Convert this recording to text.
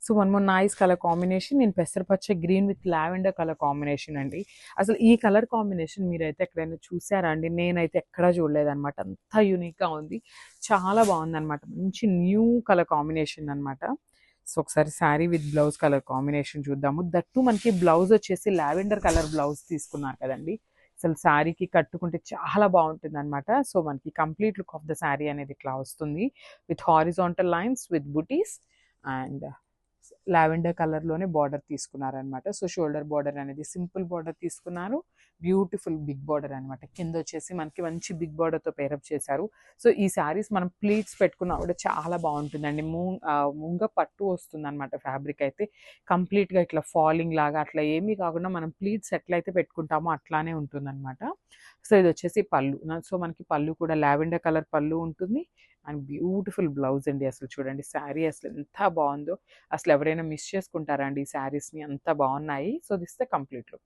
So one more nice colour combination నేను పెసరపచ్చ green with lavender colour combination అండి. అసలు ఈ కలర్ కాంబినేషన్ మీరైతే ఎక్కడైనా చూసారా అండి? నేనైతే ఎక్కడా చూడలేదనమాట. అంత యూనిక్గా ఉంది, చాలా బాగుందనమాట. మంచి న్యూ కలర్ కాంబినేషన్ అనమాట. సో ఒకసారి sari with blouse colour combination చూద్దాము. దట్టు మనకి బ్లౌజ్ వచ్చేసి లావెండర్ కలర్ బ్లౌజ్ తీసుకున్నారు కదండి. అసలు శారీకి కట్టుకుంటే చాలా బాగుంటుంది అనమాట. సో మనకి complete look of the sari అనేది ఇట్లా వస్తుంది with horizontal lines with buttis and lavender కలర్లోనే బార్డర్ తీసుకున్నారనమాట. సో షోల్డర్ బార్డర్ అనేది సింపుల్ బార్డర్ తీసుకున్నారు, బ్యూటిఫుల్ బిగ్ బార్డర్ అనమాట. కింద వచ్చేసి మనకి మంచి బిగ్ బార్డర్తో పేరప్ చేశారు. సో ఈ శారీస్ మనం ప్లీట్స్ పెట్టుకున్నా కూడా చాలా బాగుంటుందండి. ముంగ పట్టు వస్తుంది అనమాట. ఫ్యాబ్రిక్ అయితే కంప్లీట్గా ఇట్లా ఫాలింగ్ లాగా అట్లా ఏమీ కాకుండా మనం ప్లీట్స్ ఎట్లయితే పెట్టుకుంటామో అట్లానే ఉంటుందన్నమాట. సో ఇది వచ్చేసి పళ్ళు. సో మనకి పళ్ళు కూడా లావెండర్ కలర్ పళ్ళు ఉంటుంది అండ్ బ్యూటిఫుల్ బ్లౌజ్ అండి. అసలు చూడండి శారీ అసలు ఎంత బాగుందో, అసలు ఎవరైనా మిస్ చేసుకుంటారా అండి ఈ శారీస్ని, అంత బాగున్నాయి. So this the complete look.